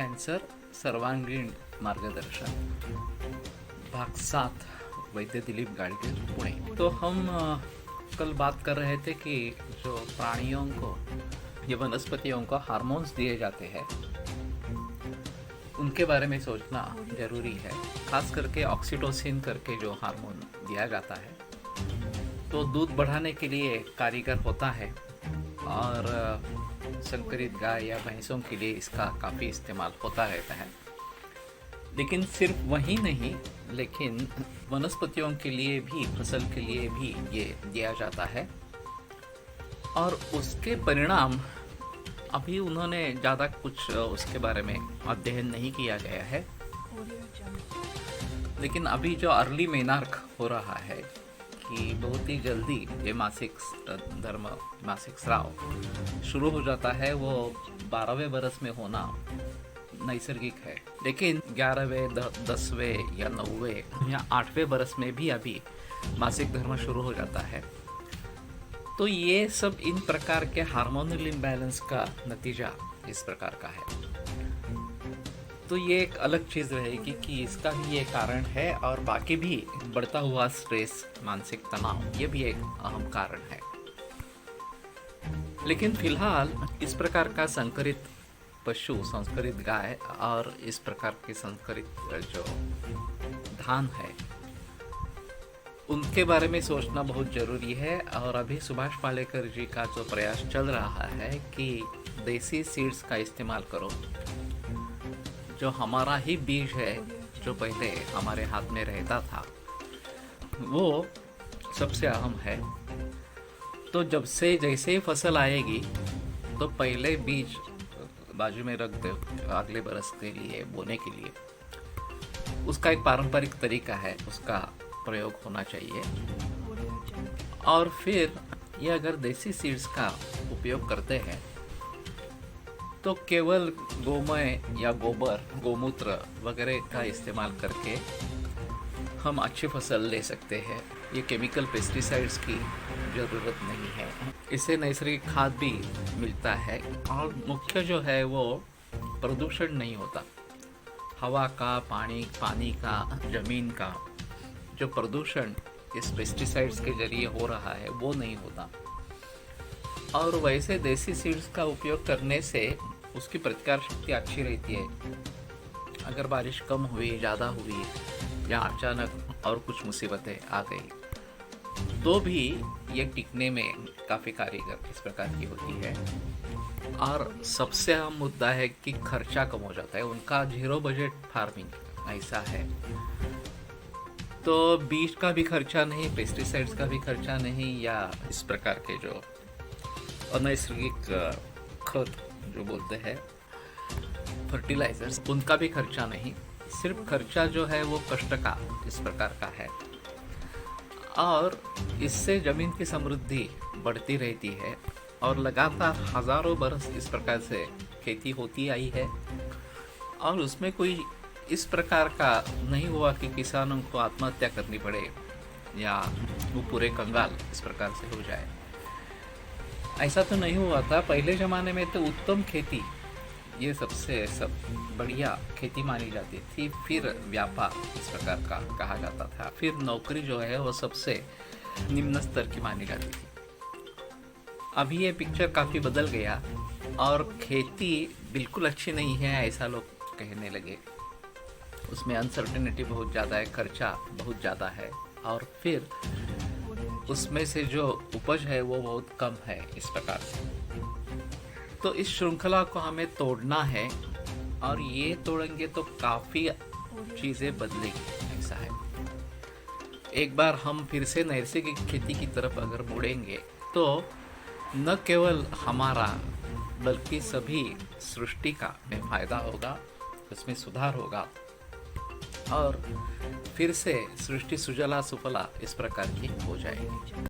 Cancer सर्वांगीण मार्गदर्शन भाग 7 वैद्य दिलीप गाडगीळ पुणे। तो हम कल बात कर रहे थे कि जो प्राणियों को ये वनस्पतियों को हार्मोन्स दिए जाते हैं उनके बारे में सोचना जरूरी है। खास करके ऑक्सीटोसिन करके जो हार्मोन दिया जाता है तो दूध बढ़ाने के लिए कारीगर होता है और संकरित गाय या भैंसों के लिए इसका काफ़ी इस्तेमाल होता रहता है। लेकिन सिर्फ वही नहीं, लेकिन वनस्पतियों के लिए भी, फसल के लिए भी ये दिया जाता है और उसके परिणाम अभी उन्होंने ज़्यादा कुछ उसके बारे में अध्ययन नहीं किया गया है। लेकिन अभी जो अर्ली मेनार्क हो रहा है कि बहुत ही जल्दी ये मासिक धर्म, मासिक स्राव शुरू हो जाता है, वो 12वें बरस में होना नैसर्गिक है। लेकिन 11वें, 10वें या 9वें या 8वें बरस में भी अभी मासिक धर्म शुरू हो जाता है। तो ये सब इन प्रकार के हार्मोनल इम्बैलेंस का नतीजा इस प्रकार का है। तो ये एक अलग चीज़ रहेगी कि इसका भी ये कारण है और बाकी भी बढ़ता हुआ स्ट्रेस, मानसिक तनाव, ये भी एक अहम कारण है। लेकिन फिलहाल इस प्रकार का संकरित पशु, संकरित गाय और इस प्रकार के संकरित जो धान है उनके बारे में सोचना बहुत ज़रूरी है। और अभी सुभाष पालेकर जी का जो प्रयास चल रहा है कि देसी सीड्स का इस्तेमाल करो, जो हमारा ही बीज है जो पहले हमारे हाथ में रहता था, वो सबसे अहम है। तो जब से जैसे ही फसल आएगी तो पहले बीज बाजू में रख दो अगले बरस के लिए, बोने के लिए। उसका एक पारंपरिक तरीका है, उसका प्रयोग होना चाहिए। और फिर ये अगर देसी सीड्स का उपयोग करते हैं तो केवल गोमय या गोबर, गोमूत्र वगैरह का इस्तेमाल करके हम अच्छी फसल ले सकते हैं। ये केमिकल पेस्टिसाइड्स की ज़रूरत नहीं है। इससे नैसर्गिक खाद भी मिलता है और मुख्य जो है वो प्रदूषण नहीं होता। हवा का, पानी का, ज़मीन का जो प्रदूषण इस पेस्टिसाइड्स के जरिए हो रहा है वो नहीं होता। और वैसे देसी सीड्स का उपयोग करने से उसकी प्रतिकार शक्ति अच्छी रहती है। अगर बारिश कम हुई, ज़्यादा हुई या अचानक और कुछ मुसीबतें आ गई तो भी ये टिकने में काफ़ी कारीगर इस प्रकार की होती है। और सबसे अहम मुद्दा है कि खर्चा कम हो जाता है। उनका 0 बजट फार्मिंग ऐसा है, तो बीज का भी खर्चा नहीं, पेस्टिसाइड्स का भी खर्चा नहीं, या इस प्रकार के जो अनैसर्गिक खाद जो बोलते हैं फर्टिलाइजर्स, उनका भी खर्चा नहीं। सिर्फ खर्चा जो है वो कष्ट का इस प्रकार का है। और इससे ज़मीन की समृद्धि बढ़ती रहती है और लगातार हज़ारों बरस इस प्रकार से खेती होती आई है। और उसमें कोई इस प्रकार का नहीं हुआ कि किसानों को आत्महत्या करनी पड़े या वो पूरे कंगाल इस प्रकार से हो जाए। ऐसा तो नहीं हुआ था। पहले ज़माने में तो उत्तम खेती ये सबसे बढ़िया खेती मानी जाती थी। फिर व्यापार इस प्रकार का कहा जाता था। फिर नौकरी जो है वो सबसे निम्न स्तर की मानी जाती थी। अभी ये पिक्चर काफ़ी बदल गया और खेती बिल्कुल अच्छी नहीं है ऐसा लोग कहने लगे। उसमें अनसर्टेनिटी बहुत ज़्यादा है, खर्चा बहुत ज़्यादा है और फिर उसमें से जो उपज है वो बहुत कम है इस प्रकार से। तो इस श्रृंखला को हमें तोड़ना है और ये तोड़ेंगे तो काफ़ी चीज़ें बदलेगी ऐसा है। एक बार हम फिर से नैसर्गिक खेती की तरफ अगर मुड़ेंगे तो न केवल हमारा बल्कि सभी सृष्टि का में फायदा होगा, उसमें सुधार होगा और फिर से सृष्टि सुजला सुफला इस प्रकार की हो जाएगी।